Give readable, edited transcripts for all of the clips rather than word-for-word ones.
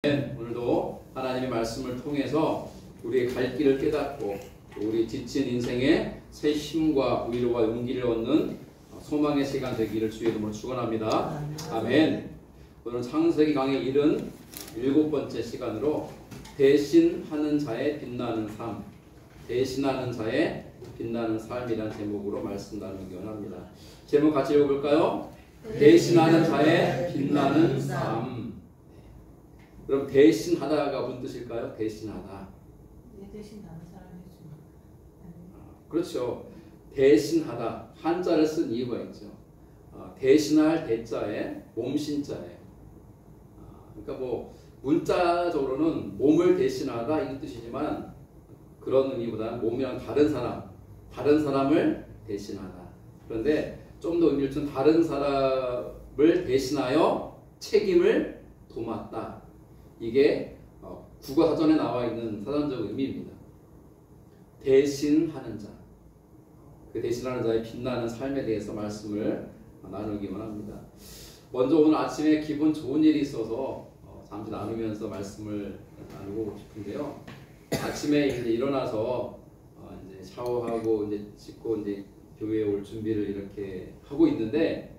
오늘도 하나님의 말씀을 통해서 우리의 갈 길을 깨닫고 우리 지친 인생에 새 힘과 위로와 용기를 얻는 소망의 시간 되기를 주의 이름으로 축원합니다. 아멘. 오늘 창세기 강의 77번째 시간으로 대신하는 자의 빛나는 삶, 대신하는 자의 빛나는 삶이라는 제목으로 말씀 나누기 원합니다. 제목 같이 읽어볼까요? 대신하는 자의 빛나는 삶. 그럼 대신하다가 무슨 뜻일까요? 대신하다. 내 대신 다른 사람이 해주는. 그렇죠. 대신하다. 한자를 쓴 이유가 있죠. 대신할 대자에 몸신자에. 그러니까 뭐 문자적으로는 몸을 대신하다 이런 뜻이지만 그런 의미보다는 몸이랑 다른 사람을 대신하다. 그런데 좀 더 의미를 준 다른 사람을 대신하여 책임을 도맡다. 이게 국어사전에 나와 있는 사전적 의미입니다. 대신하는 자, 그 대신하는 자의 빛나는 삶에 대해서 말씀을 나누기만 합니다. 먼저 오늘 아침에 기분 좋은 일이 있어서 잠시 나누면서 말씀을 나누고 싶은데요. 아침에 이제 일어나서 이제 샤워하고 이제 씻고 이제 교회에 올 준비를 이렇게 하고 있는데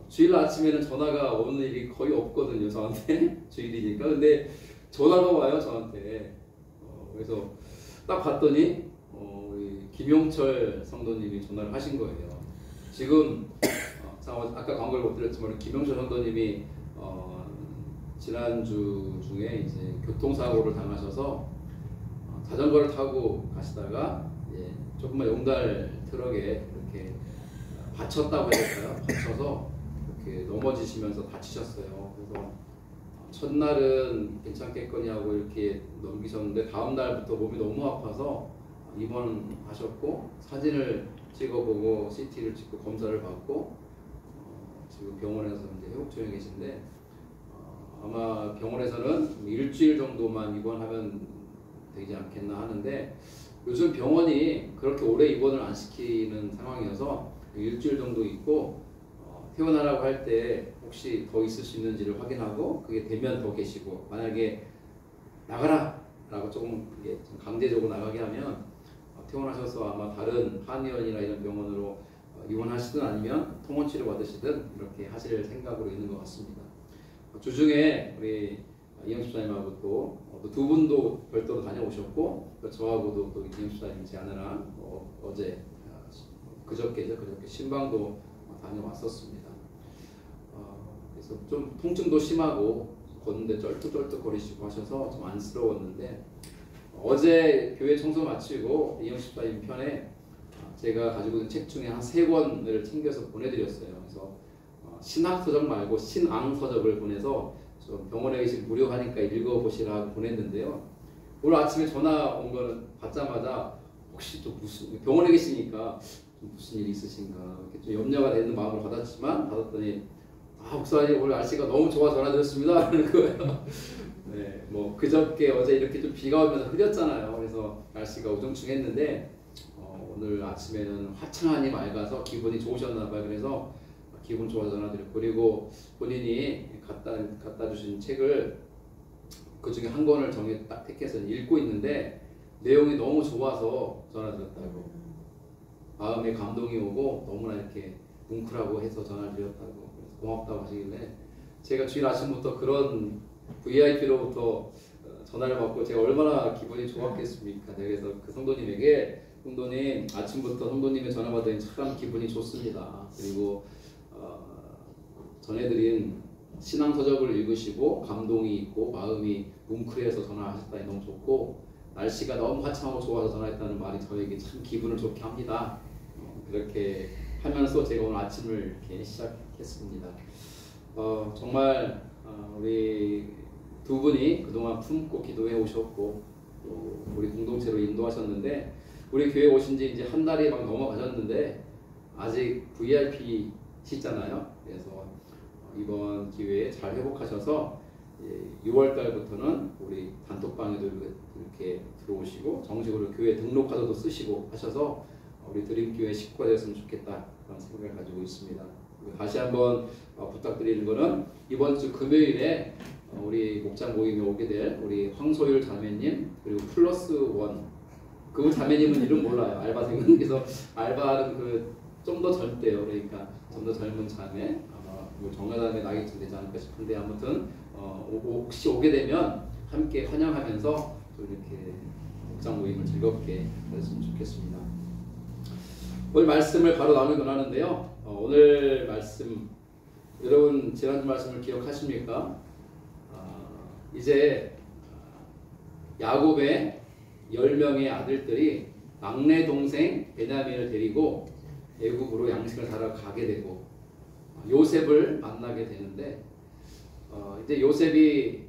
주일 아침에는 전화가 오는 일이 거의 없거든요, 저한테. 주일이니까. 근데 전화가 와요, 저한테. 그래서 딱 봤더니 우리 김용철 성도님이 전화를 하신 거예요. 지금 아까 광고를 못 드렸지만 김용철 성도님이 지난주 중에 이제 교통사고를 당하셔서 자전거를 타고 가시다가 조금만 용달 트럭에 이렇게 받쳤다고 해야 될까요? 받쳐서 넘어지시면서 다치셨어요. 그래서 첫날은 괜찮겠거니 하고 이렇게 넘기셨는데 다음 날부터 몸이 너무 아파서 입원하셨고 사진을 찍어보고 CT를 찍고 검사를 받고 지금 병원에서 이제 회복 중에 계신데 아마 병원에서는 일주일 정도만 입원하면 되지 않겠나 하는데 요즘 병원이 그렇게 오래 입원을 안 시키는 상황이어서 일주일 정도 있고 퇴원하라고 할 때 혹시 더 있을 수 있는지를 확인하고 그게 되면 더 계시고 만약에 나가라! 라고 조금 그게 강제적으로 나가게 하면 퇴원하셔서 아마 다른 한의원이나 이런 병원으로 입원하시든 아니면 통원치료 받으시든 이렇게 하실 생각으로 있는 것 같습니다. 주중에 우리 이영 집사님하고 또 두 분도 별도로 다녀오셨고 저하고도 또 이영 집사님 제 아내랑 어제 그저께 신방도 다녀왔었습니다. 그래서 좀 통증도 심하고 걷는데 쩔뚝쩔뚝 거리시고 하셔서 좀 안쓰러웠는데 어제 교회 청소 마치고 이영 집사님 편에 제가 가지고 있는 책 중에 한 3권을 챙겨서 보내드렸어요. 그래서 신학서적 말고 신앙서적을 보내서 좀 병원에 계신 무료하니까 읽어보시라고 보냈는데요. 오늘 아침에 전화 온 거는 받자마자 혹시 또 무슨 병원에 계시니까 무슨 일이 있으신가 이렇게 좀 염려가 되는 마음을 받았더니 목사님 오늘 날씨가 너무 좋아 전화드렸습니다 그러는 거예요. 네, 뭐 그저께 어제 이렇게 좀 비가 오면서 흐렸잖아요. 그래서 날씨가 우중충했는데 오늘 아침에는 화창하니 맑아서 기분이 좋으셨나 봐요. 그래서 기분 좋아서 전화드렸고 그리고 본인이 갖다 주신 책을 그 중에 한 권을 딱 택해서 읽고 있는데 내용이 너무 좋아서 전화드렸다고. 마음에 감동이 오고 너무나 이렇게 뭉클하고 해서 전화를 드렸다고 고맙다고 하시길래 제가 주일 아침부터 그런 VIP로부터 전화를 받고 제가 얼마나 기분이 좋았겠습니까. 그래서 그 성도님에게 성도님 아침부터 성도님의 전화 받으니 참 기분이 좋습니다. 그리고 전해드린 신앙서적을 읽으시고 감동이 있고 마음이 뭉클해서 전화하셨다니 너무 좋고 날씨가 너무 화창하고 좋아서 전화했다는 말이 저에게 참 기분을 좋게 합니다. 그렇게 하면서 제가 오늘 아침을 이렇게 시작했습니다. 정말 우리 두 분이 그동안 품고 기도해 오셨고 또 우리 공동체로 인도하셨는데 우리 교회 오신 지 이제 한 달이 막 넘어가셨는데 아직 VIP시잖아요. 그래서 이번 기회에 잘 회복하셔서 6월 달부터는 우리 단톡방에도 이렇게 들어오시고 정식으로 교회 등록카드도 쓰시고 하셔서 우리 드림교회 식구가 되었으면 좋겠다 그런 생각을 가지고 있습니다. 다시 한번 부탁드리는 것은 이번 주 금요일에 우리 목장 모임에 오게 될 우리 황소율 자매님 그리고 플러스 원 그 자매님은 이름 몰라요. 알바생은. 그래서 알바는 좀 더 젊대요. 그러니까 좀 더 젊은 자매 아마 뭐 정가자매 나이쯤 되지 않을까 싶은데 아무튼 혹시 오게 되면 함께 환영하면서 또 이렇게 목장 모임을 즐겁게 하셨으면 좋겠습니다. 오늘 말씀을 바로 나누곤 하는데요. 오늘 말씀 여러분 지난주 말씀을 기억하십니까? 이제 야곱의 10명의 아들들이 막내 동생 베냐민을 데리고 애굽으로 양식을 사러 가게 되고 요셉을 만나게 되는데 이제 요셉이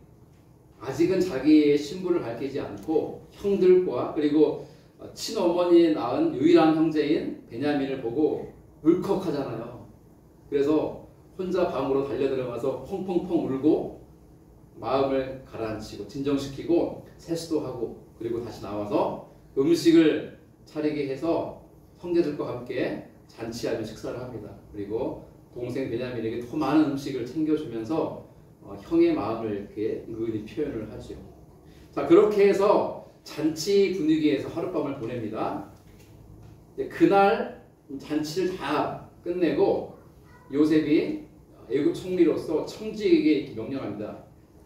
아직은 자기의 신분을 밝히지 않고 형들과 그리고 친어머니에 낳은 유일한 형제인 베냐민을 보고 울컥하잖아요. 그래서 혼자 방으로 달려들어가서 펑펑펑 울고 마음을 가라앉히고 진정시키고 세수도 하고 그리고 다시 나와서 음식을 차리게 해서 형제들과 함께 잔치하며 식사를 합니다. 그리고 동생 베냐민에게 더 많은 음식을 챙겨주면서 형의 마음을 이렇게 은근히 표현을 하죠. 자, 그렇게 해서 잔치 분위기에서 하룻밤을 보냅니다. 그날 잔치를 다 끝내고 요셉이 애굽 총리로서 청지기에게 이렇게 명령합니다.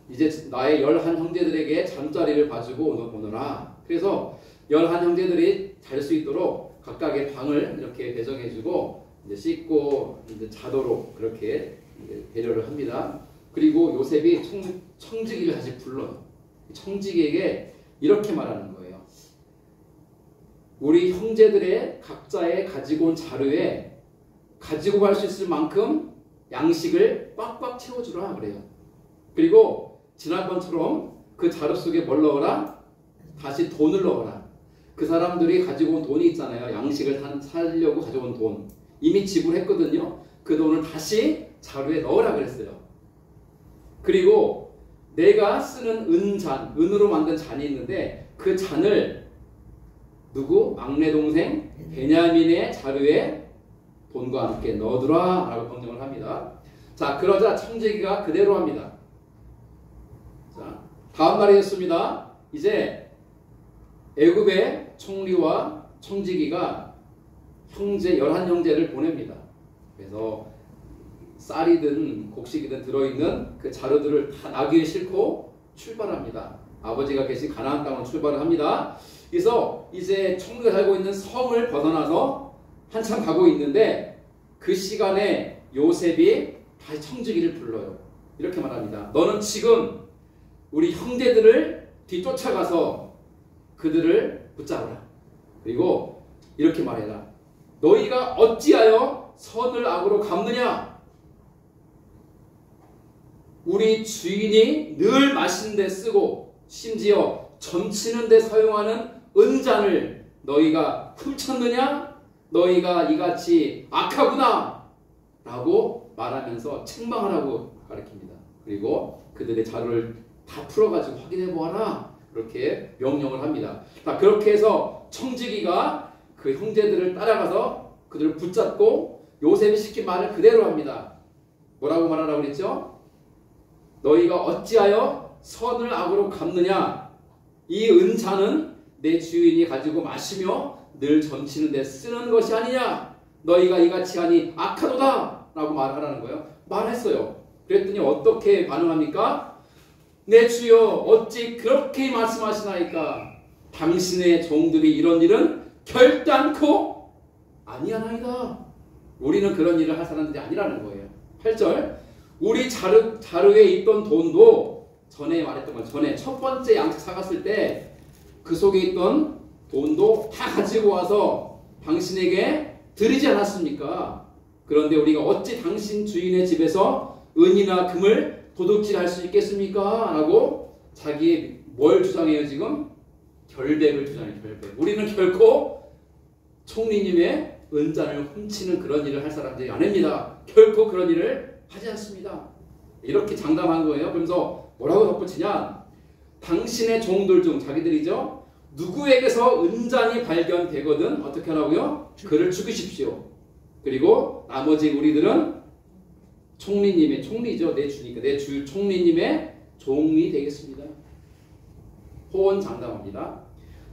이제 나의 11 형제들에게 잠자리를 봐주고 오너라. 그래서 11 형제들이 잘 수 있도록 각각의 방을 이렇게 배정해주고 이제 씻고 이제 자도록 그렇게 배려를 합니다. 그리고 요셉이 청지기를 다시 불러요. 청지기에게 이렇게 말하는 거예요. 우리 형제들의 각자의 가지고 온 자루에 가지고 갈 수 있을 만큼 양식을 꽉꽉 채워주라 그래요. 그리고 지난번처럼 그 자루 속에 뭘 넣어라? 다시 돈을 넣어라. 그 사람들이 가지고 온 돈이 있잖아요. 양식을 사려고 가져온 돈. 이미 지불했거든요. 그 돈을 다시 자루에 넣으라 그랬어요. 그리고 내가 쓰는 은잔, 은으로 만든 잔이 있는데 그 잔을 누구? 막내 동생 베냐민의 자루에 돈과 함께 넣어두라 라고 명령을 합니다. 자, 그러자 청지기가 그대로 합니다. 자, 다음 날이었습니다. 이제 애굽의 총리와 청지기가 형제 11형제를 보냅니다. 그래서 쌀이든 곡식이든 들어있는 그 자루들을 다 나귀에 싣고 출발합니다. 아버지가 계신 가나안 땅으로 출발을 합니다. 그래서 이제 총리가 살고 있는 성을 벗어나서 한참 가고 있는데 그 시간에 요셉이 다시 청지기를 불러요. 이렇게 말합니다. 너는 지금 우리 형제들을 뒤쫓아가서 그들을 붙잡으라. 그리고 이렇게 말해라. 너희가 어찌하여 선을 악으로 갚느냐? 우리 주인이 늘 마시는 데 쓰고 심지어 점치는 데 사용하는 은잔을 너희가 훔쳤느냐? 너희가 이같이 악하구나! 라고 말하면서 책망하라고 가르칩니다. 그리고 그들의 자루를 다 풀어가지고 확인해 보아라. 그렇게 명령을 합니다. 자, 그렇게 해서 청지기가 그 형제들을 따라가서 그들을 붙잡고 요셉이 시킨 말을 그대로 합니다. 뭐라고 말하라고 그랬죠? 너희가 어찌하여 선을 악으로 갚느냐? 이 은잔은 내 주인이 가지고 마시며 늘 점치는 데 쓰는 것이 아니냐? 너희가 이같이 하니 악하도다! 라고 말하라는 거예요. 말했어요. 그랬더니 어떻게 반응합니까? 내 주여 어찌 그렇게 말씀하시나이까? 당신의 종들이 이런 일은 결단코 아니하나이다. 우리는 그런 일을 할 사람들이 아니라는 거예요. 8절 우리 자루에 있던 돈도 전에 말했던 건 전에 첫 번째 양식 사갔을 때 그 속에 있던 돈도 다 가지고 와서 당신에게 드리지 않았습니까? 그런데 우리가 어찌 당신 주인의 집에서 은이나 금을 도둑질할 수 있겠습니까? 라고 자기의 뭘 주장해요 지금? 결백을 주장해요. 결백. 우리는 결코 총리님의 은잔을 훔치는 그런 일을 할 사람들이 아닙니다. 결코 그런 일을 하지 않습니다. 이렇게 장담한 거예요. 그러면서 뭐라고 덧붙이냐? 당신의 종들 중 자기들이죠. 누구에게서 은잔이 발견되거든 어떻게 하라고요? 그를 죽이십시오. 그리고 나머지 우리들은 총리님의 총리죠. 내 주니까 내 주 총리님의 종이 되겠습니다. 호언장담합니다.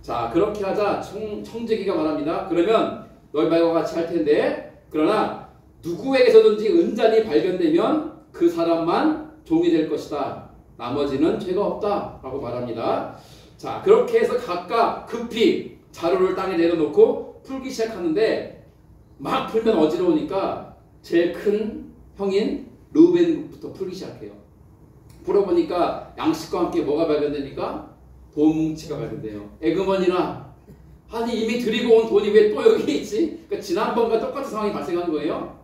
자, 그렇게 하자 청지기가 말합니다. 그러면 너희 말과 같이 할 텐데, 그러나 누구에게서든지 은잔이 발견되면 그 사람만 종이 될 것이다. 나머지는 죄가 없다. 라고 말합니다. 자, 그렇게 해서 각각 급히 자루를 땅에 내려놓고 풀기 시작하는데, 막 풀면 어지러우니까 제일 큰 형인 르우벤부터 풀기 시작해요. 풀어보니까 양식과 함께 뭐가 발견되니까 돈뭉치가 발견돼요. 에그머니나, 아니 이미 드리고 온 돈이 왜 또 여기 있지? 그러니까 지난번과 똑같은 상황이 발생한 거예요.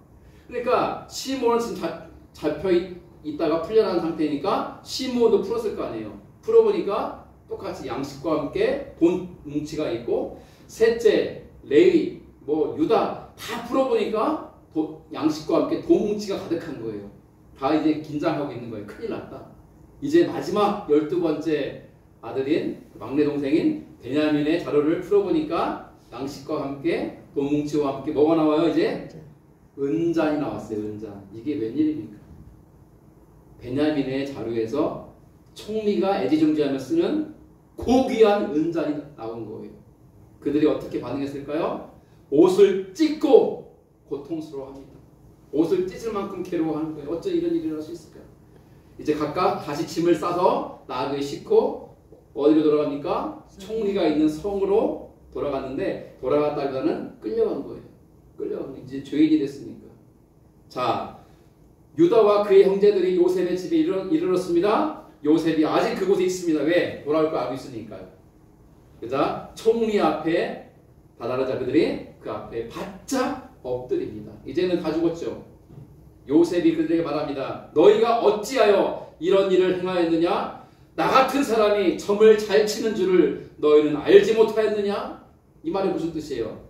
그러니까 시몬은 지금 잡혀 있다가 풀려난 상태니까 시몬도 풀었을 거 아니에요. 풀어보니까 똑같이 양식과 함께 돈 뭉치가 있고, 셋째 레위, 뭐 유다 다 풀어보니까 양식과 함께 돈 뭉치가 가득한 거예요. 다 이제 긴장하고 있는 거예요. 큰일 났다. 이제 마지막 12번째 아들인 막내 동생인 베냐민의 자루를 풀어보니까 양식과 함께 돈 뭉치와 함께 뭐가 나와요? 이제 은잔이 나왔어요. 은잔. 이게 웬일입니까? 베냐민의 자루에서 총리가 애지중지하며 쓰는 고귀한 은잔이 나온 거예요. 그들이 어떻게 반응했을까요? 옷을 찢고 고통스러워합니다. 옷을 찢을 만큼 괴로워하는 거예요. 어째 이런 일이 일어날 수 있을까요? 이제 각각 다시 짐을 싸서 나귀에 싣고 어디로 돌아갑니까? 총리가 있는 성으로 돌아갔는데, 돌아갔다가는 끌려간 거예요. 끌려간, 이제 죄인이 됐으니까. 자, 유다와 그의 형제들이 요셉의 집에 이르렀습니다. 요셉이 아직 그곳에 있습니다. 왜? 돌아올 거 알고 있으니까요. 그자 총리 앞에 다다르자 그들이 그 앞에 바짝 엎드립니다. 이제는 다 죽었죠. 요셉이 그들에게 말합니다. 너희가 어찌하여 이런 일을 행하였느냐? 나 같은 사람이 점을 잘 치는 줄을 너희는 알지 못하였느냐? 이 말이 무슨 뜻이에요?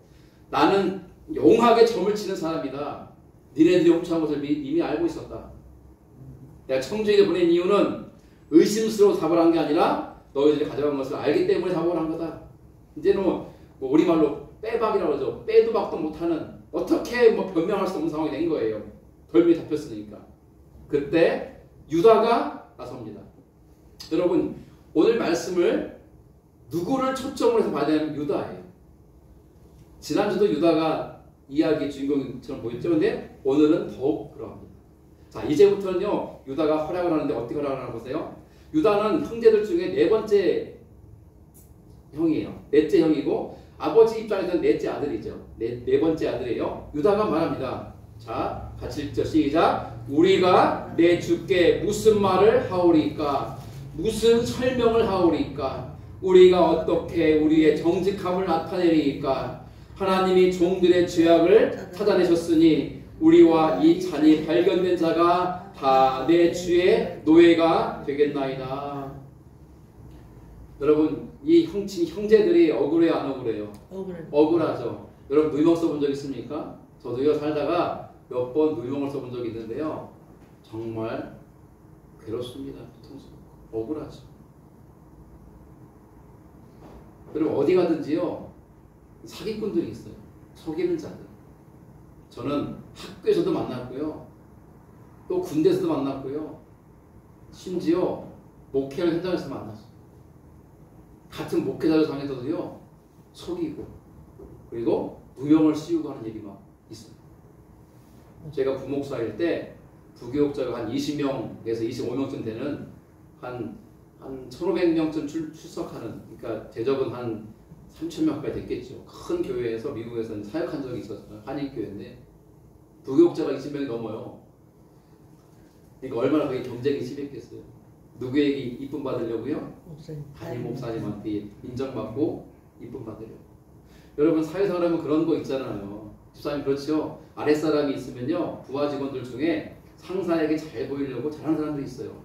나는 용하게 점을 치는 사람이다. 니네들이 훔쳐간 것을 이미 알고 있었다. 내가 청주에게 보낸 이유는 의심스러워 답을 한 게 아니라 너희들이 가져간 것을 알기 때문에 답을 한 거다. 이제는 뭐 우리말로 빼박이라고 그러죠. 빼도 박도 못하는, 어떻게 뭐 변명할 수 없는 상황이 된 거예요. 덜미 잡혔으니까. 그때 유다가 나섭니다. 여러분, 오늘 말씀을 누구를 초점으로 해서 봐야 되냐면 유다예요. 지난주도 유다가 이야기의 주인공처럼 보였죠. 근데 오늘은 더욱 그러합니다. 자, 이제부터는요, 유다가 활약을 하는데 어떻게 활약을 하나 보세요. 유다는 형제들 중에 네 번째 형이에요. 넷째 형이고, 아버지 입장에서는 넷째 아들이죠. 네 번째 아들이에요. 유다가 말합니다. 자, 같이 읽죠. 시작. 우리가 내 주께 무슨 말을 하오리까? 무슨 설명을 하오리까? 우리가 어떻게 우리의 정직함을 나타내리까? 하나님이 종들의 죄악을 찾아내셨으니 우리와 이 잔이 발견된 자가 다 내 주의 노예가 되겠나이다. 여러분, 이 형제들이 억울해요, 안 억울해요? 억울하죠. 여러분, 누이명 써본 적 있습니까? 저도요, 살다가 몇 번 누이명을 써본 적이 있는데요, 정말 괴롭습니다. 고통스럽고 억울하죠. 여러분, 어디 가든지요, 사기꾼들이 있어요. 속이는 자들. 저는 학교에서도 만났고요, 또 군대에서도 만났고요, 심지어 목회하는 현장에서 만났어요. 같은 목회자상에서도요, 속이고, 그리고 누명을 씌우고 하는 일이 막 있어요. 제가 부목사일 때 부교육자가 한 20명에서 25명쯤 되는 한 1,500명쯤 출석하는, 그러니까 대접은 한 3,000명까지 됐겠죠. 큰 교회에서 미국에서 사역한 적이 있었어요. 한인교회인데 부교육자가 20명이 넘어요. 그러니까 얼마나 그게 경쟁이 심했겠어요. 누구에게 이쁨 받으려고요? 담임 목사님한테 인정받고 이쁨 받으려고. 여러분, 사회생활하면 그런 거 있잖아요. 집사님 그렇죠? 아랫사람이 있으면요, 부하 직원들 중에 상사에게 잘 보이려고 잘하는 사람들이 있어요.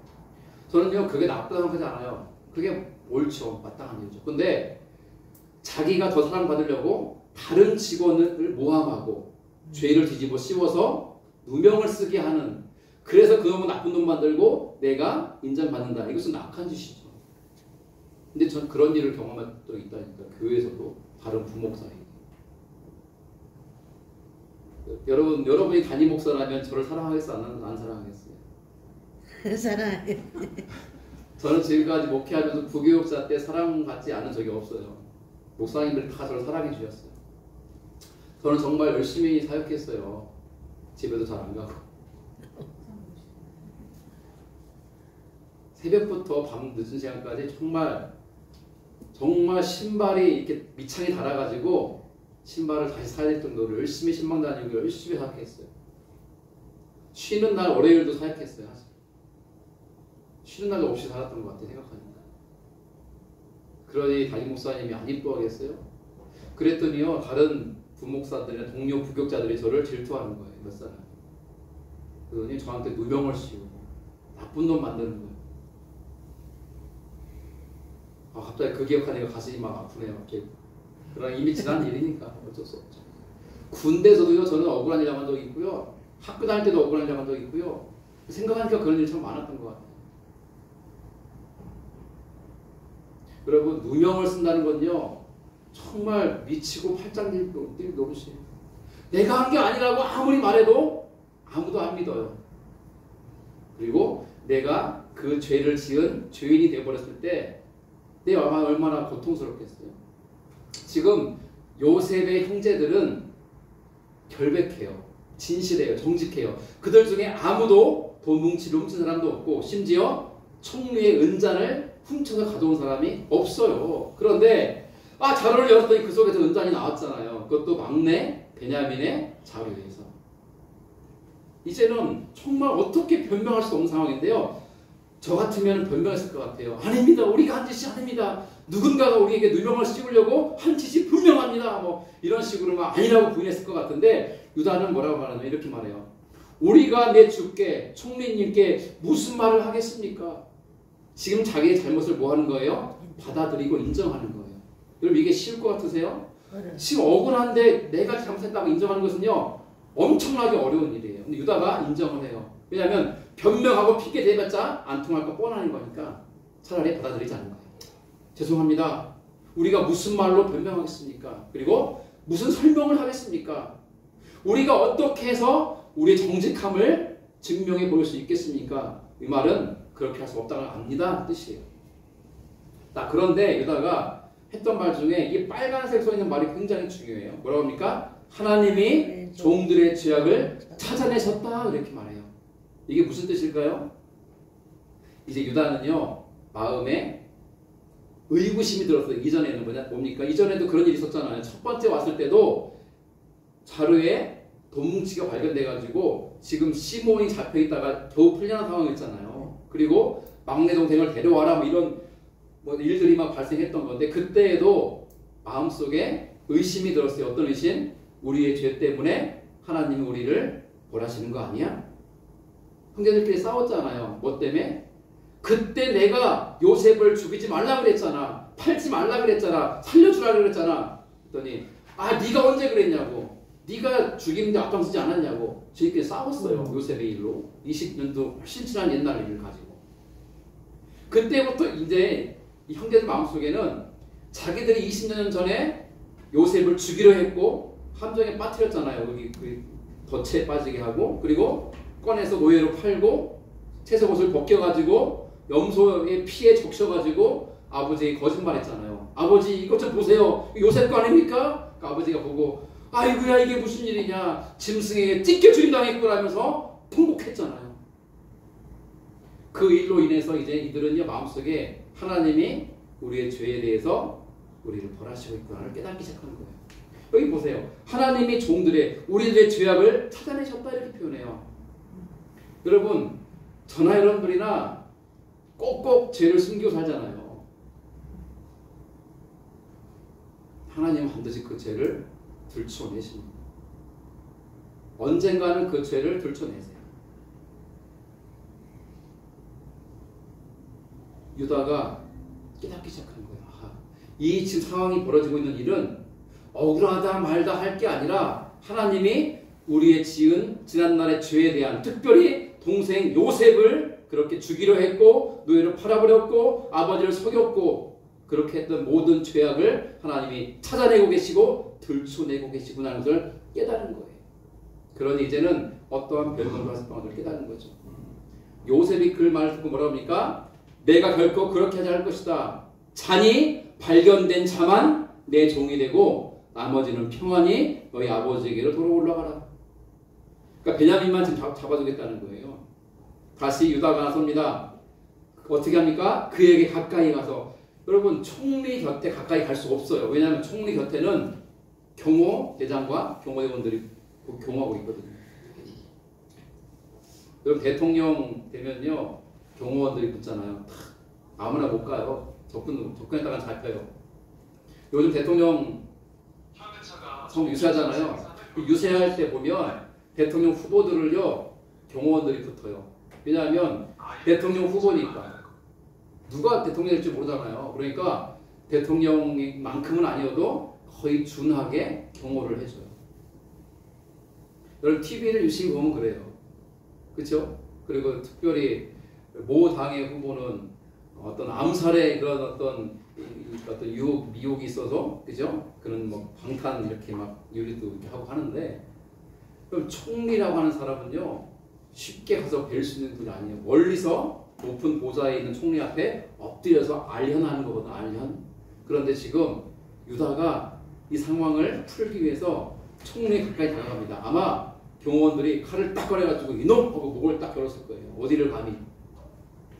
저는요, 그게 나쁘다고 생각하지 않아요. 그게 옳죠. 마땅한 일이죠. 근데 자기가 더 사랑받으려고 다른 직원을 모함하고 죄를 뒤집어 씌워서 누명을 쓰게 하는, 그래서 그 놈은 나쁜 놈 만들고 내가 인정받는다. 이것은 악한 짓이죠. 근데 전 그런 일을 경험한 적이 있다니까. 교회에서도 다른 부목사에게. 여러분이 담임 목사라면 저를 사랑하겠어요? 안 사랑하겠어요? 사랑해. 저는 지금까지 목회하면서 부교육자 때 사랑받지 않은 적이 없어요. 목사님들이 다 저를 사랑해 주셨어요. 저는 정말 열심히 사역했어요. 집에도 잘 안 가고. 새벽부터 밤 늦은 시간까지 정말 신발이 이렇게 밑창이 닳아가지고 신발을 다시 사야 될 정도로 열심히 신방 다니고 열심히 사역했어요. 쉬는 날 월요일도 사역했어요. 사실. 쉬는 날도 없이 살았던 것 같아요. 생각하니까. 그러니 담임 목사님이 안 이뻐하겠어요? 그랬더니요, 다른 부목사들이나 동료 부교육자들이 저를 질투하는 거예요. 몇 사람. 그러더니 저한테 누명을 씌우고 나쁜 놈 만드는 거예요. 갑자기 그 기억하니까 가슴이 막 아프네요. 갑자기. 그러나 이미 지난 일이니까 어쩔 수 없죠. 군대에서도요, 저는 억울한 일 당한 적이 있고요. 학교 다닐 때도 억울한 일 당한 적이 있고요. 생각하니까 그런 일이 참 많았던 것 같아요. 여러분, 누명을 쓴다는 건요, 정말 미치고 팔짱 뛸 노릇이에요. 내가 한 게 아니라고 아무리 말해도 아무도 안 믿어요. 그리고 내가 그 죄를 지은 죄인이 되어버렸을 때 내가 얼마나 고통스럽겠어요. 지금 요셉의 형제들은 결백해요. 진실해요. 정직해요. 그들 중에 아무도 돈 훔친 사람도 없고 심지어 총리의 은잔을 훔쳐서 가져온 사람이 없어요. 그런데 자루를 열었더니 그 속에서 은잔이 나왔잖아요. 그것도 막내 베냐민의 자루에서. 이제는 정말 어떻게 변명할 수 없는 상황인데요. 저 같으면 변명했을 것 같아요. 아닙니다. 우리가 한 짓이 아닙니다. 누군가가 우리에게 누명을 씌우려고 한 짓이 분명합니다. 이런 식으로 막 아니라고 부인했을 것 같은데 유다는 뭐라고 말하냐면 이렇게 말해요. 우리가 내 주께 총리님께 무슨 말을 하겠습니까? 지금 자기의 잘못을 뭐 하는 거예요? 받아들이고 인정하는 거예요. 여러분 이게 쉬울 것 같으세요? 지금 억울한데 내가 잘못했다고 인정하는 것은요 엄청나게 어려운 일이에요. 근데 유다가 인정을 해요. 왜냐하면 변명하고 핑계 대봤자 안 통할 거 뻔한 거니까 차라리 받아들이지 않는 거예요. 죄송합니다. 우리가 무슨 말로 변명하겠습니까? 그리고 무슨 설명을 하겠습니까? 우리가 어떻게 해서 우리의 정직함을 증명해 보일 수 있겠습니까? 이 말은 그렇게 할 수 없다는 압니다 뜻이에요. 그런데 유다가 했던 말 중에 이 빨간색 써 있는 말이 굉장히 중요해요. 뭐라고 합니까? 하나님이 종들의 죄악을 찾아내셨다 이렇게 말해요. 이게 무슨 뜻일까요? 이제 유다는요 마음에 의구심이 들었어요. 이전에는 뭡니까? 이전에도 그런 일이 있었잖아요. 첫 번째 왔을 때도 자루에 돈뭉치가 발견돼가지고 지금 시몬이 잡혀있다가 겨우 풀려난 상황이었잖아요. 그리고 막내 동생을 데려와라 이런 일들이 막 발생했던 건데 그때에도 마음속에 의심이 들었어요. 어떤 의심? 우리의 죄 때문에 하나님이 우리를 벌하시는 거 아니야? 형제들끼리 싸웠잖아요. 뭐 때문에? 그때 내가 요셉을 죽이지 말라 그랬잖아. 팔지 말라 그랬잖아. 살려주라 그랬잖아. 그랬더니 네가 언제 그랬냐고. 네가 죽이는데 앞장서지 않았냐고. 저희끼리 싸웠어요. 요셉의 일로. 20년도 훨씬 지난 옛날 일을 가지고. 그때부터 이제 이 형제들 마음속에는 자기들이 20년 전에 요셉을 죽이려 했고 함정에 빠뜨렸잖아요. 여기 그 덫에 빠지게 하고 그리고 꺼내서 노예로 팔고 채석옷을 벗겨가지고 염소의 피에 적셔가지고 아버지에게 거짓말했잖아요. 아버지 이것 좀 보세요. 요셉 거 아닙니까? 그 아버지가 보고 아이고야 이게 무슨 일이냐. 짐승에게 찢겨 죽인당했구나 하면서 통곡했잖아요. 그 일로 인해서 이제 이들은요 마음속에 하나님이 우리의 죄에 대해서 우리를 벌하시고 있구나를 깨닫기 시작하는 거예요. 여기 보세요. 하나님이 종들의 우리들의 죄악을 찾아내셨다 이렇게 표현해요. 여러분 저나 여러분들이나 꼭꼭 죄를 숨기고 살잖아요. 하나님은 반드시 그 죄를 들춰내십니다. 언젠가는 그 죄를 들춰내세요. 유다가 깨닫기 시작한 거예요. 이 지금 상황이 벌어지고 있는 일은 억울하다 말다 할 게 아니라 하나님이 우리의 지은 지난날의 죄에 대한 특별히 동생 요셉을 그렇게 죽이려 했고 노예로 팔아버렸고 아버지를 속였고 그렇게 했던 모든 죄악을 하나님이 찾아내고 계시고 들춰내고 계시구나 하는 것을 깨달은 거예요. 그러니 이제는 어떠한 변명을 하실 방법을 깨달은 거죠. 요셉이 그 말을 듣고 뭐라고 합니까? 내가 결코 그렇게 하지 않을 것이다. 잔이 발견된 자만 내 종이 되고 나머지는 평안히 너희 아버지에게로 돌아 올라가라. 그러니까 베냐민만 지금 잡아두겠다는 거예요. 다시 유다가 나섭니다. 어떻게 합니까? 그에게 가까이 가서, 여러분 총리 곁에 가까이 갈 수 없어요. 왜냐하면 총리 곁에는 경호 대장과 경호대원들이 경호하고 있거든요. 여러분 대통령 되면요 경호원들이 붙잖아요. 아무나 못 가요. 접근했다가 잡혀요. 요즘 대통령 성 유세하잖아요. 유세할 때 보면 대통령 후보들을요 경호원들이 붙어요. 왜냐하면 대통령 후보니까 누가 대통령이 될지 모르잖아요. 그러니까 대통령만큼은 아니어도 거의 준하게 경호를 해줘요. 여러분 TV를 유심히 보면 그래요. 그렇죠? 그리고 특별히 모 당의 후보는 어떤 암살의 그런 어떤 유혹, 미혹이 있어서, 그죠? 그런 뭐 방탄 이렇게 막 요리도 이렇게 하고 하는데, 그럼 총리라고 하는 사람은요 쉽게 가서 뵐 수 있는 분이 아니에요. 멀리서 높은 보좌에 있는 총리 앞에 엎드려서 알현하는 거거든, 알현. 그런데 지금 유다가 이 상황을 풀기 위해서 총리에 가까이 다가갑니다. 아마 경호원들이 칼을 딱 꺼내가지고 이놈! 하고 목을 딱 걸었을 거예요. 어디를 감히.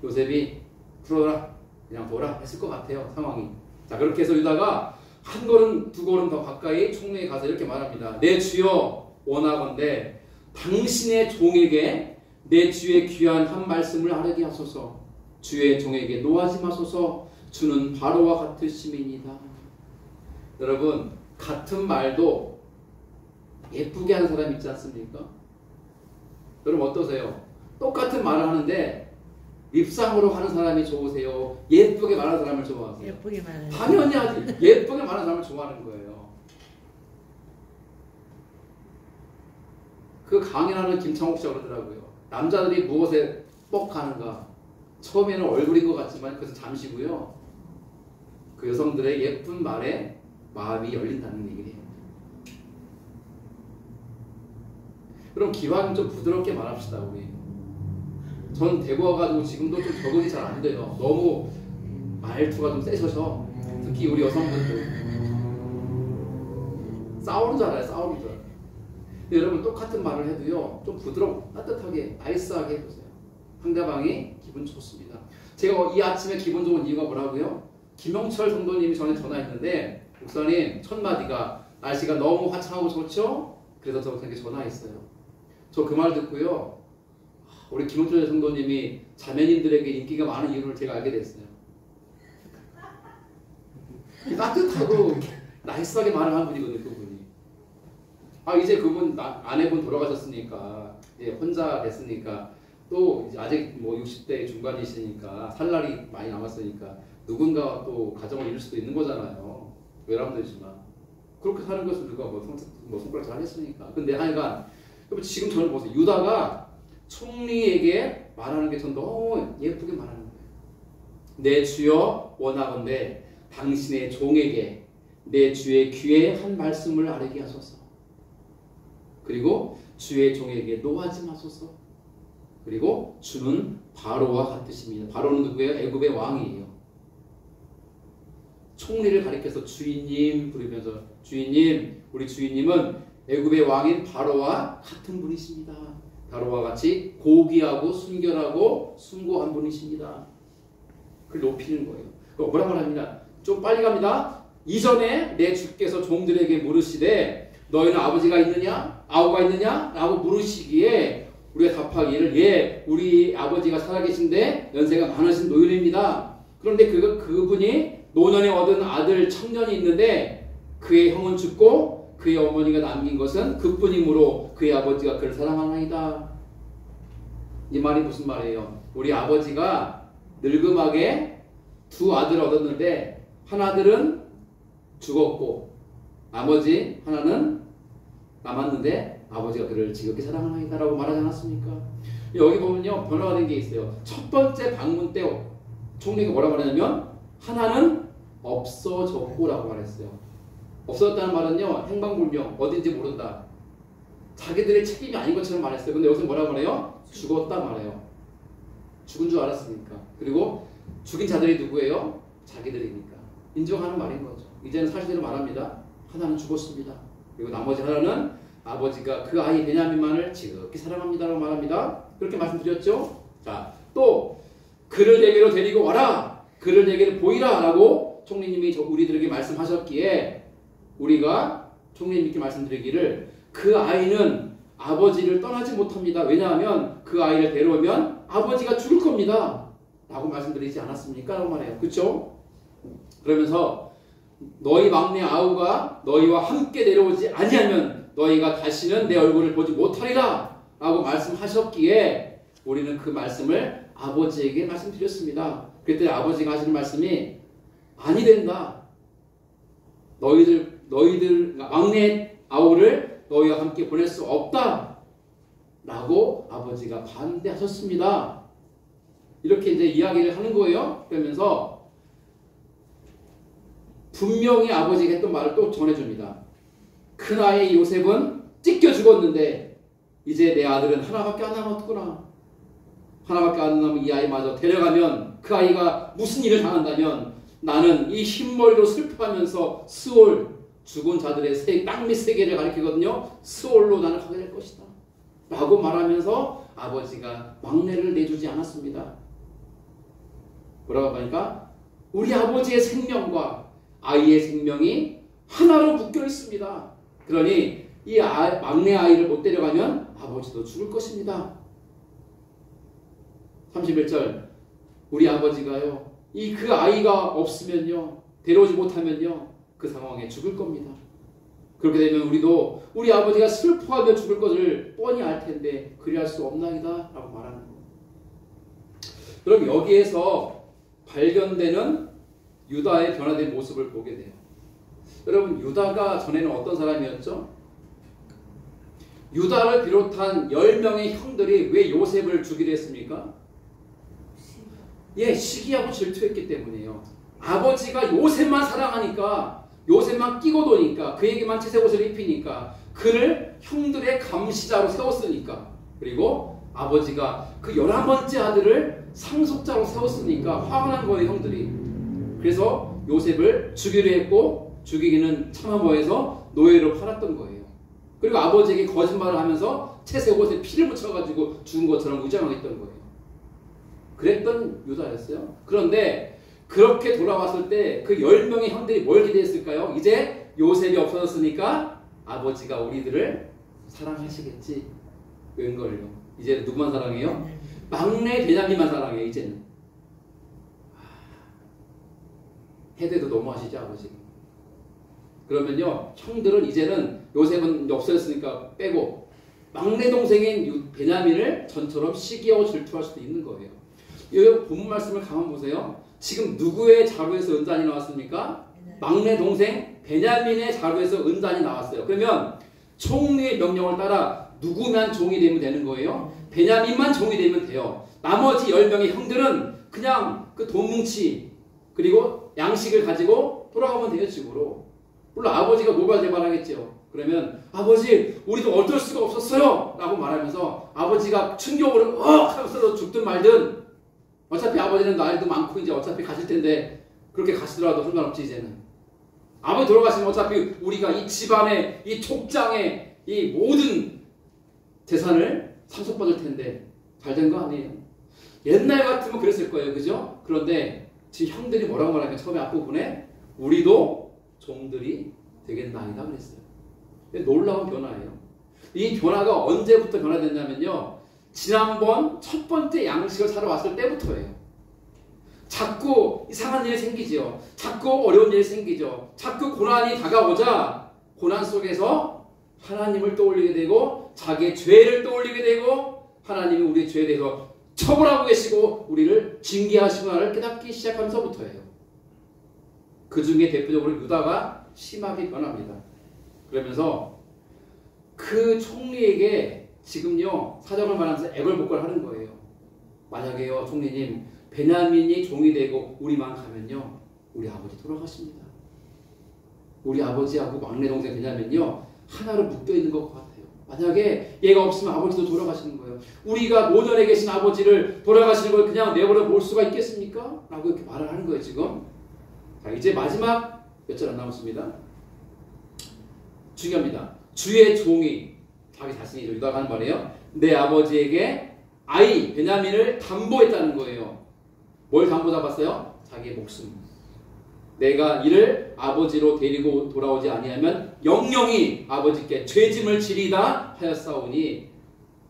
요셉이 풀어라, 그냥 둬라 했을 것 같아요, 상황이. 자, 그렇게 해서 유다가 한 걸음 두 걸음 더 가까이 총리에 가서 이렇게 말합니다. 내 주여 원하건대 당신의 종에게 내 주의 귀한 한 말씀을 아뢰게 하소서. 주의 종에게 노하지 마소서. 주는 바로와 같으심이니이다. 여러분 같은 말도 예쁘게 하는 사람 있지 않습니까? 여러분 어떠세요? 똑같은 말을 하는데 립상으로 하는 사람이 좋으세요? 예쁘게 말하는 사람을 좋아하세요? 예쁘게 말하는 당연히 하지. 예쁘게 말하는 사람을 좋아하는 거예요. 그 강연하는 김창옥 씨가 그러더라고요. 남자들이 무엇에 뻑하는가? 처음에는 얼굴인 것 같지만 그것은 잠시고요. 그 여성들의 예쁜 말에 마음이 열린다는 얘기를 해요. 그럼 기왕 좀 부드럽게 말합시다, 우리. 전 대구 와가지고 지금도 좀 적응이 잘 안 돼요. 너무 말투가 좀 세셔서. 특히 우리 여성분들. 싸우는 줄 알아요, 싸우는 줄 알아요. 근데 여러분 똑같은 말을 해도요, 좀 부드럽고 따뜻하게, 나이스하게 해보세요. 상대방이 기분 좋습니다. 제가 이 아침에 기분 좋은 이유가 뭐라고요? 김영철 성도님이 전에 전화했는데, 목사님, 첫 마디가 날씨가 너무 화창하고 좋죠? 그래서 저한테 전화했어요. 저 그 말 듣고요, 우리 김영철 성도님이 자매님들에게 인기가 많은 이유를 제가 알게 됐어요. 따뜻하고 나이스하게 말을 하는 분이거든요, 그분이. 이제 그분 아내분 돌아가셨으니까, 이제 혼자 됐으니까, 또 이제 아직 뭐 60대 중반이시니까 살 날이 많이 남았으니까 누군가 또 가정을 이룰 수도 있는 거잖아요. 외람되지만 그렇게 사는 것을 누가 손가락 잘 했으니까. 근데 하여간 지금 저는 보세요. 유다가 총리에게 말하는 게 전 너무 예쁘게 말하는 거예요. 내 주여 원하건대 당신의 종에게 내 주의 귀에 한 말씀을 아뢰게 하소서. 그리고 주의 종에게 노하지 마소서. 그리고 주는 바로와 같으십니다. 바로는 누구예요? 애굽의 왕이에요. 총리를 가리켜서 주인님 부르면서, 주인님, 우리 주인님은 애굽의 왕인 바로와 같은 분이십니다. 바로와 같이 고귀하고 순결하고 숭고한 분이십니다. 그걸 높이는 거예요. 뭐라고 합니다. 좀 빨리 갑니다. 이전에 내 주께서 종들에게 물으시되 너희는 아버지가 있느냐? 아우가 있느냐? 라고 물으시기에 우리가 답하기를 예, 우리 아버지가 살아계신데 연세가 많으신 노인입니다. 그런데 그분이 노년에 얻은 아들 청년이 있는데 그의 형은 죽고 그의 어머니가 남긴 것은 그뿐이므로 그의 아버지가 그를 사랑하나이다. 이 말이 무슨 말이에요? 우리 아버지가 늙음하게 두 아들을 얻었는데 한 아들은 죽었고 나머지 하나는 남았는데 아버지가 그를 지극히 사랑하나이다 라고 말하지 않았습니까? 여기 보면요 변화가 된 게 있어요. 첫 번째 방문 때 총리가 뭐라고 말했냐면 하나는 없어졌고 라고 말했어요. 없어졌다는 말은요 행방불명, 어딘지 모른다, 자기들의 책임이 아닌 것처럼 말했어요. 근데 여기서 뭐라고 말해요? 죽었다 말해요. 죽은 줄 알았으니까. 그리고 죽인 자들이 누구예요? 자기들이니까. 인정하는 말인 거죠. 이제는 사실대로 말합니다. 하나는 죽었습니다. 그리고 나머지 하나는 아버지가 그 아이 베냐민만을 지극히 사랑합니다라고 말합니다. 그렇게 말씀드렸죠. 자, 또 그를 내게로 데리고 와라. 그를 내게로 보이라 라고 총리님이 우리들에게 말씀하셨기에 우리가 총리님께 말씀드리기를 그 아이는 아버지를 떠나지 못합니다. 왜냐하면 그 아이를 데려오면 아버지가 죽을 겁니다. 라고 말씀드리지 않았습니까? 라고 말해요. 그렇죠? 그러면서 너희 막내 아우가 너희와 함께 내려오지 아니하면 너희가 다시는 내 얼굴을 보지 못하리라 라고 말씀하셨기에 우리는 그 말씀을 아버지에게 말씀드렸습니다. 그때 아버지가 하시는 말씀이 아니 된다. 너희들 막내 아우를 너희와 함께 보낼 수 없다 라고 아버지가 반대하셨습니다. 이렇게 이제 이야기를 하는 거예요. 그러면서 분명히 아버지가 했던 말을 또 전해줍니다. 큰아이 요셉은 찢겨 죽었는데 이제 내 아들은 하나밖에 안 남았구나. 하나밖에 안 남은 이 아이마저 데려가면 그 아이가 무슨 일을 당한다면 나는 이 흰머리로 슬퍼하면서 스올, 죽은 자들의 땅 밑 세계를 가리키거든요. 스올로 나는 가게 될 것이다 라고 말하면서 아버지가 막내를 내주지 않았습니다. 뭐라고 하니까 우리 아버지의 생명과 아이의 생명이 하나로 묶여 있습니다. 그러니 이 막내 아이를 못 데려가면 아버지도 죽을 것입니다. 31절 우리 아버지가요 이 그 아이가 없으면요 데려오지 못하면요 그 상황에 죽을 겁니다. 그렇게 되면 우리도 우리 아버지가 슬퍼하며 죽을 것을 뻔히 알 텐데 그리할 수 없나이다 라고 말하는 거예요. 그럼 여기에서 발견되는 유다의 변화된 모습을 보게 돼요. 여러분 유다가 전에는 어떤 사람이었죠? 유다를 비롯한 10명의 형들이 왜 요셉을 죽이려 했습니까? 예, 시기하고 질투했기 때문이에요. 아버지가 요셉만 사랑하니까 요셉만 끼고 도니까 그에게만 채색옷을 입히니까 그를 형들의 감시자로 세웠으니까 그리고 아버지가 그 11번째 아들을 상속자로 세웠으니까 화가 난 거예요 형들이. 그래서 요셉을 죽이려 했고 죽이기는 참아모해서 노예로 팔았던 거예요. 그리고 아버지에게 거짓말을 하면서 채색옷에 피를 묻혀가지고 죽은 것처럼 의장하겠던 거예요. 그랬던 유다였어요. 그런데 그렇게 돌아왔을 때 그 10명의 형들이 뭘 기대했을까요? 이제 요셉이 없어졌으니까 아버지가 우리들을 사랑하시겠지. 웬걸요? 이제 누구만 사랑해요? 막내 베냐민만 사랑해요. 이제는. 해대도 너무하시죠 아버지가. 그러면요 형들은 이제는 요셉은 없어졌으니까 빼고 막내 동생인 베냐민을 전처럼 시기하고 질투할 수도 있는 거예요. 이 본문 말씀을 가만 보세요. 지금 누구의 자루에서 은잔이 나왔습니까? 막내 동생 베냐민의 자루에서 은잔이 나왔어요. 그러면 총리의 명령을 따라 누구만 종이 되면 되는 거예요? 베냐민만 종이 되면 돼요. 나머지 10명의 형들은 그냥 그 돈뭉치 그리고 양식을 가지고 돌아가면 돼요 집으로. 물론 아버지가 모발대발하겠죠. 그러면 아버지 우리도 어쩔 수가 없었어요 라고 말하면서 아버지가 충격으로 하면서 죽든 말든 어차피 아버지는 나이도 많고 이제 어차피 가실 텐데 그렇게 가시더라도 상관없지 이제는. 아버지 돌아가시면 어차피 우리가 이 집안의 이 족장의 이 모든 재산을 상속받을 텐데 잘 된 거 아니에요. 옛날 같으면 그랬을 거예요. 그죠? 그런데 지금 형들이 뭐라고 말하면 처음에 앞부분에 우리도 종들이 되겠나이다 그랬어요. 놀라운 변화예요. 이 변화가 언제부터 변화됐냐면요. 지난번 첫 번째 양식을 사러 왔을 때부터예요. 자꾸 이상한 일이 생기죠. 자꾸 어려운 일이 생기죠. 자꾸 고난이 다가오자 고난 속에서 하나님을 떠올리게 되고 자기의 죄를 떠올리게 되고 하나님이 우리의 죄에 대해서 처벌하고 계시고 우리를 징계하시구나를 깨닫기 시작하면서부터예요. 그 중에 대표적으로 유다가 심하게 변합니다. 그러면서 그 총리에게 지금요 사정을 말하면서 애걸복걸 하는 거예요. 만약에요 총리님 베냐민이 종이 되고 우리만 가면요 우리 아버지 돌아가십니다. 우리 아버지하고 막내 동생 베냐민요 하나로 묶여 있는 것 같아요. 만약에 얘가 없으면 아버지도 돌아가시는 거예요. 우리가 모전에 계신 아버지를 돌아가시는 걸 그냥 내버려 볼 수가 있겠습니까? 라고 이렇게 말을 하는 거예요, 지금. 자, 이제 마지막 몇 절 안 남았습니다. 중요합니다. 주의 종이, 자기 자신이 유다가 하는 말이에요. 내 아버지에게 아이 베냐민을 담보했다는 거예요. 뭘 담보 잡았어요? 자기의 목숨. 내가 이를 아버지로 데리고 돌아오지 아니하면 영영이 아버지께 죄짐을 지리다 하였사오니,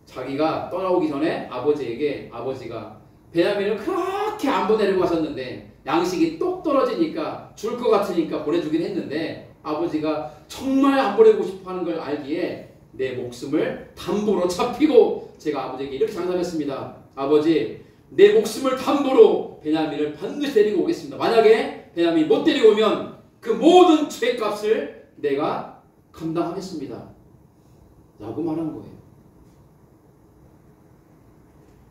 자기가 떠나오기 전에 아버지에게, 아버지가 베냐민을 그렇게 안 보내려고 하셨는데 양식이 똑 떨어지니까 줄 것 같으니까 보내주긴 했는데, 아버지가 정말 안 보내고 싶어하는 걸 알기에 내 목숨을 담보로 잡히고 제가 아버지에게 이렇게 장담했습니다. 아버지, 내 목숨을 담보로 베냐민을 반드시 데리고 오겠습니다. 만약에 베냐민이 못 데리고 오면 그 모든 죄값을 내가 감당하겠습니다. 라고 말한 거예요.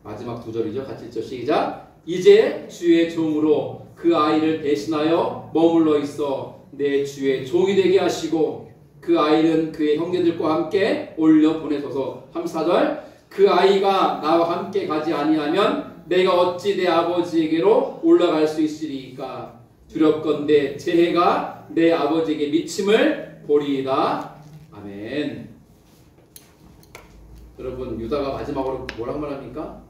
마지막 두 절이죠. 같이 읽죠. 시작. 이제 주의 종으로 그 아이를 대신하여 머물러 있어 내 주의 종이 되게 하시고 그 아이는 그의 형제들과 함께 올려 보내소서. 34절. 그 아이가 나와 함께 가지 아니하면 내가 어찌 내 아버지에게로 올라갈 수 있으리까. 두렵건대 제 해가 내 아버지에게 미침을 보리이다. 아멘. 여러분, 유다가 마지막으로 뭐라고 말합니까?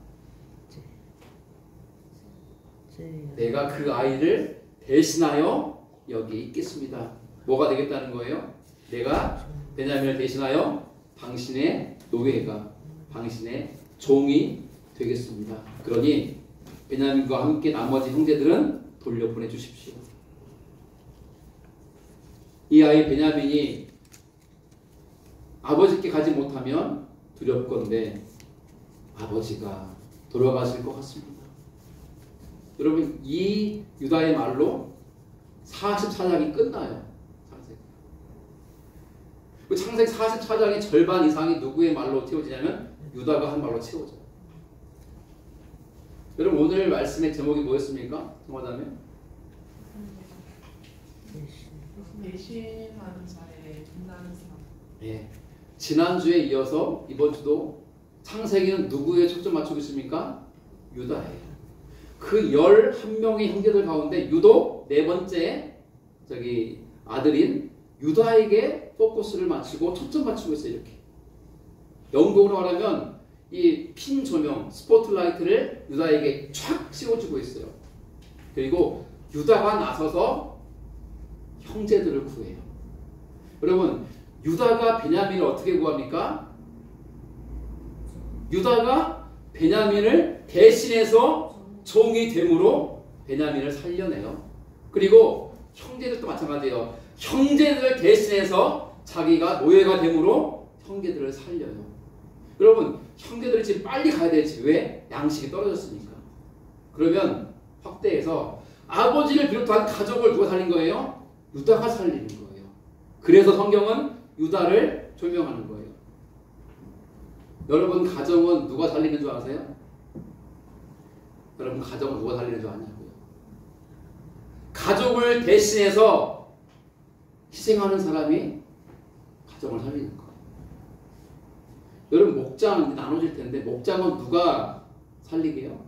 내가 그 아이를 대신하여 여기 있겠습니다. 뭐가 되겠다는 거예요? 내가 베냐민을 대신하여 당신의 노예가, 당신의 종이 되겠습니다. 그러니 베냐민과 함께 나머지 형제들은 돌려보내 주십시오. 이 아이 베냐민이 아버지께 가지 못하면 두렵건대 아버지가 돌아가실 것 같습니다. 여러분, 이 유다의 말로 44장이 끝나요. 창세기 44장의 절반 이상이 누구의 말로 채워지냐면 유다가 한 말로 채워져요. 여러분, 오늘 말씀의 제목이 뭐였습니까? 정하자면 내심하는 자에 빛나는 사람. 예. 지난주에 이어서 이번 주도 창세기는 누구에 초점 맞추고 있습니까? 유다예요. 그 11명의 형제들 가운데 유독 네 번째 아들인 유다에게 포커스를 맞추고 초점 맞추고 있어요. 이렇게 영국으로 말하면 이 핀 조명, 스포트라이트를 유다에게 촥 씌워주고 있어요. 그리고 유다가 나서서 형제들을 구해요. 여러분, 유다가 베냐민을 어떻게 구합니까? 유다가 베냐민을 대신해서 종이 됨으로 베냐민을 살려내요. 그리고 형제들도 마찬가지예요. 형제들을 대신해서 자기가 노예가 됨으로 형제들을 살려요. 여러분, 형제들이 지금 빨리 가야 되지. 왜? 양식이 떨어졌으니까. 그러면 확대해서 아버지를 비롯한 가족을 누가 살린 거예요? 유다가 살리는 거예요. 그래서 성경은 유다를 조명하는 거예요. 여러분, 가정은 누가 살리는 줄 아세요? 여러분, 가정은 누가 살리는 줄 아냐고요? 가족을 대신해서 희생하는 사람이 가정을 살리는 거예요. 여러분, 목장 나눠질 텐데 목장은 누가 살리게요?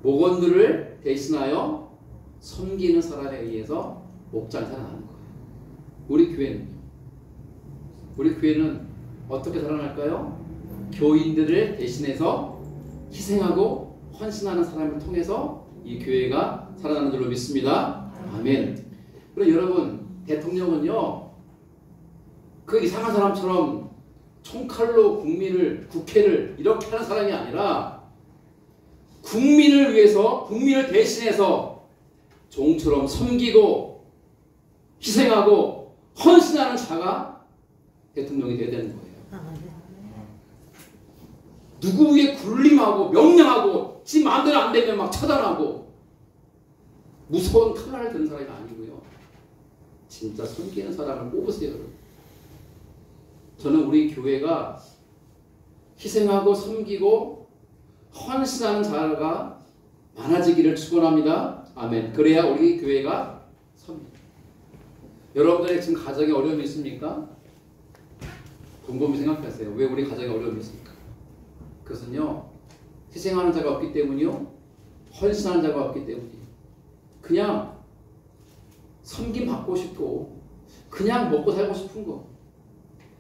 목원들을 대신하여 섬기는 사람에 의해서 목장이 살아나는 거예요. 우리 교회는 어떻게 살아날까요? 교인들을 대신해서 희생하고 헌신하는 사람을 통해서 이 교회가 살아나는 줄로 믿습니다. 아멘. 그럼 여러분, 대통령은요, 그 이상한 사람처럼 총칼로 국회를 이렇게 하는 사람이 아니라 국민을 위해서, 국민을 대신해서 종처럼 섬기고 희생하고 헌신하는 자가 대통령이 되어야 되는 거예요. 누구 위에 군림하고 명령하고 지 마음대로 안 되면 막 처단하고 무서운 칼날을 드는 사람이 아니고요. 진짜 섬기는 사람을 뽑으세요. 저는 우리 교회가 희생하고 섬기고 헌신하는 자가 많아지기를 축원합니다. 아멘. 그래야 우리 교회가 섭니다. 여러분들의 지금 가정에 어려움이 있습니까? 곰곰이 생각하세요. 왜 우리 가정에 어려움이 있습니까? 그것은요, 희생하는 자가 없기 때문이요, 헌신하는 자가 없기 때문이에요. 그냥 섬김 받고 싶고 그냥 먹고 살고 싶은 거.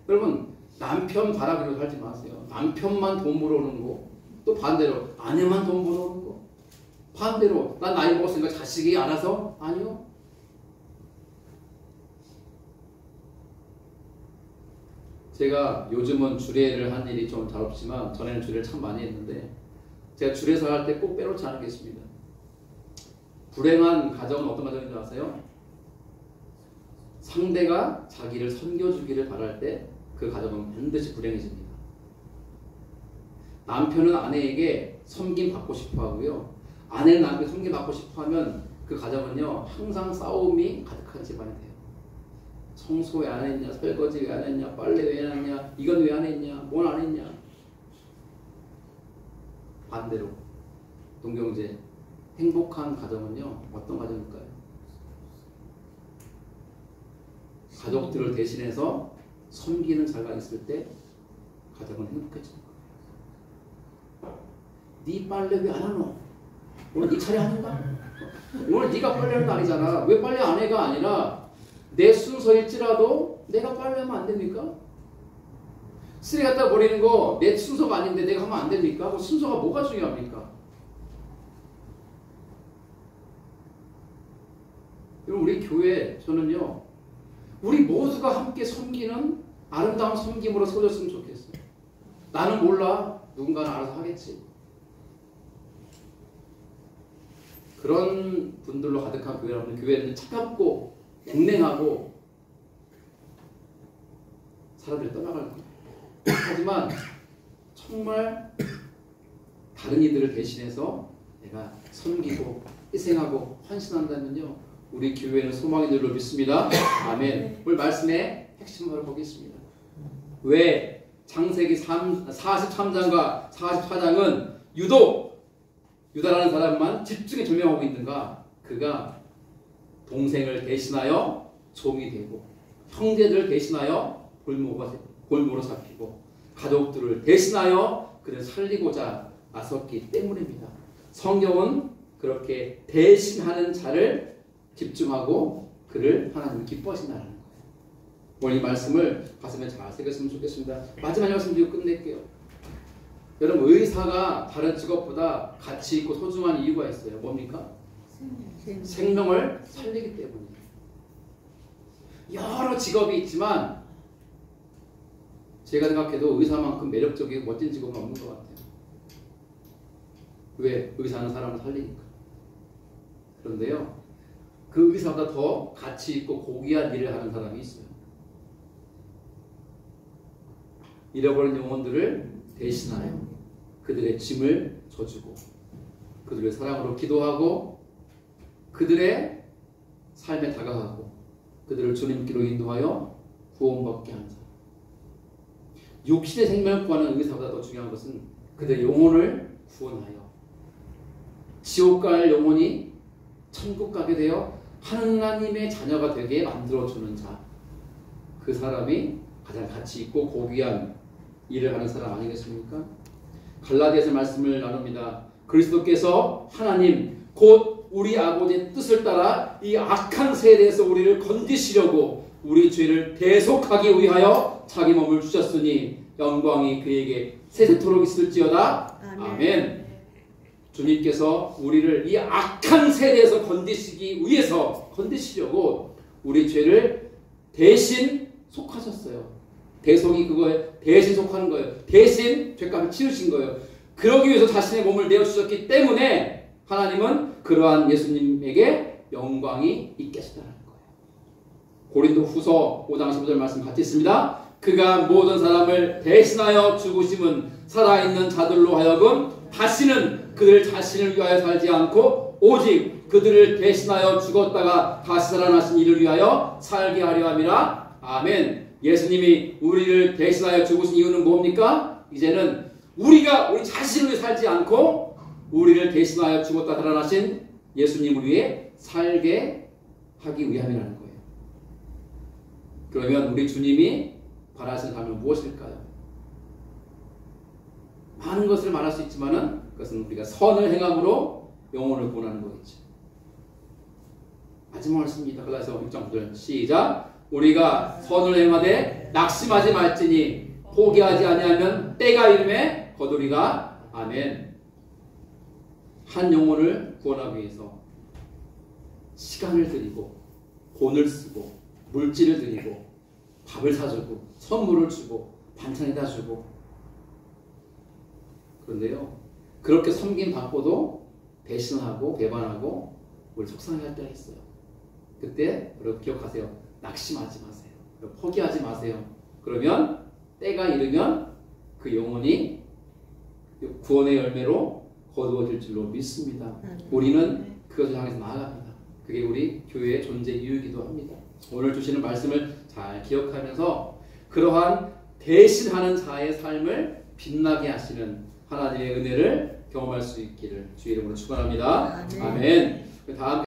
여러분, 남편 바라기로 살지 마세요. 남편만 돈 벌어오는 거, 또 반대로 아내만 돈 벌어오는 거, 반대로 난 나이 먹었으니까 자식이 알아서. 아니요. 제가 요즘은 주례를 한 일이 좀 잘 없지만 전에는 주례를 참 많이 했는데, 제가 주례사 할 때 꼭 빼놓지 않은 게 있습니다. 불행한 가정은 어떤 가정인 줄 아세요? 상대가 자기를 섬겨주기를 바랄 때 그 가정은 반드시 불행해집니다. 남편은 아내에게 섬김 받고 싶어 하고요, 아내는 남편에게 섬김 받고 싶어 하면 그 가정은요, 항상 싸움이 가득한 집안이 돼요. 청소 왜 안 했냐, 설거지 왜 안 했냐, 빨래 왜 안 했냐, 이건 왜 안 했냐, 뭘 안 했냐. 반대로 동경제, 행복한 가정은요, 어떤 가정일까요? 가족들을 대신해서 섬기는 자가 있을 때 가정은 행복해집니다. 네 빨래 왜 안 하노? 오늘 네 차례 아닌가? 오늘 네가 빨래하는 날이잖아. 왜 빨래 안 해가 아니라 내 순서일지라도 내가 빨래하면 안 됩니까? 쓰레기 갖다 버리는 거 내 순서가 아닌데 내가 하면 안 됩니까? 그 순서가 뭐가 중요합니까? 우리 교회, 저는요, 우리 모두가 함께 섬기는 아름다운 섬김으로 세워졌으면 좋겠어요. 나는 몰라, 누군가는 알아서 하겠지. 그런 분들로 가득한 교회라면 교회는 차갑고 냉랭하고 사람들이 떠나갈 거예요. 하지만 정말 다른 이들을 대신해서 내가 섬기고 희생하고 헌신한다면요, 우리 교회는 소망이 늘로 믿습니다. 아멘. 오늘 말씀의 핵심으로 보겠습니다. 왜 창세기 43장과 44장은 유독 유다라는 사람만 집중해 조명하고 있는가? 그가 동생을 대신하여 종이 되고, 형제들을 대신하여 골모로 잡히고, 가족들을 대신하여 그를 살리고자 나섰기 때문입니다. 성경은 그렇게 대신하는 자를 집중하고 그를 하나님 기뻐하신다는 거예요. 오늘 이 말씀을 가슴에 잘 새겼으면 좋겠습니다. 마지막 말씀 드리고 끝낼게요. 여러분, 의사가 다른 직업보다 가치 있고 소중한 이유가 있어요. 뭡니까? 생명을 살리기 때문이에요. 여러 직업이 있지만 제가 생각해도 의사만큼 매력적이고 멋진 직업은 없는 것 같아요. 왜? 의사는 사람을 살리니까. 그런데요, 그 의사보다 더 가치 있고 고귀한 일을 하는 사람이 있어요. 잃어버린 영혼들을 대신하여 그들의 짐을 져주고, 그들의 사랑으로 기도하고, 그들의 삶에 다가가고, 그들을 주님께로 인도하여 구원받게 하는 사람. 육신의 생명을 구하는 의사보다 더 중요한 것은 그들의 영혼을 구원하여 지옥 갈 영혼이 천국 가게 되어 하나님의 자녀가 되게 만들어주는 자, 그 사람이 가장 가치 있고 고귀한 일을 하는 사람 아니겠습니까? 갈라디아서 말씀을 나눕니다. 그리스도께서 하나님 곧 우리 아버지의 뜻을 따라 이 악한 세대에서 우리를 건지시려고 우리 죄를 대속하기 위하여 자기 몸을 주셨으니 영광이 그에게 세세토록 있을지어다. 아멘. 주님께서 우리를 이 악한 세대에서 건지시려고 우리 죄를 대신 속하셨어요. 대속이 그거예요. 대신 속하는 거예요. 대신 죄값을 치르신 거예요. 그러기 위해서 자신의 몸을 내어주셨기 때문에 하나님은 그러한 예수님에게 영광이 있게 하시다는 거예요. 고린도 후서 5장 15절 말씀 같이 있습니다. 그가 모든 사람을 대신하여 죽으심은 살아있는 자들로 하여금 다시는 그들 자신을 위하여 살지 않고 오직 그들을 대신하여 죽었다가 다시 살아나신 이를 위하여 살게 하려 함이라. 아멘. 예수님이 우리를 대신하여 죽으신 이유는 뭡니까? 이제는 우리가 우리 자신을 위해 살지 않고 우리를 대신하여 죽었다 살아나신 예수님을 위해 살게 하기 위함이라는 거예요. 그러면 우리 주님이 바라시는 삶은 무엇일까요? 많은 것을 말할 수 있지만은 그것은 우리가 선을 행함으로 영혼을 구원하는 거겠죠. 마지막 말씀입니다. 갈라디아서 6장 9절 시작. 우리가 선을 행하되 낙심하지 말지니 포기하지 아니하면 때가 이름에 거두리라. 아멘. 한 영혼을 구원하기 위해서 시간을 들이고 돈을 쓰고 물질을 들이고 밥을 사주고 선물을 주고 반찬에다 주고, 그런데요 그렇게 섬김 받고도 배신하고 배반하고 우리 속상해 할 때가 있어요. 그때 여러분 기억하세요. 낙심하지 마세요. 포기하지 마세요. 그러면 때가 이르면 그 영혼이 구원의 열매로 거두어질 줄로 믿습니다. 우리는 그것을 향해서 나아갑니다. 그게 우리 교회의 존재 이유이기도 합니다. 오늘 주시는 말씀을 잘 기억하면서 그러한 대신하는 자의 삶을 빛나게 하시는 하나님의 은혜를 경험할 수 있기를 주의 이름으로 축원합니다. 아멘. 다음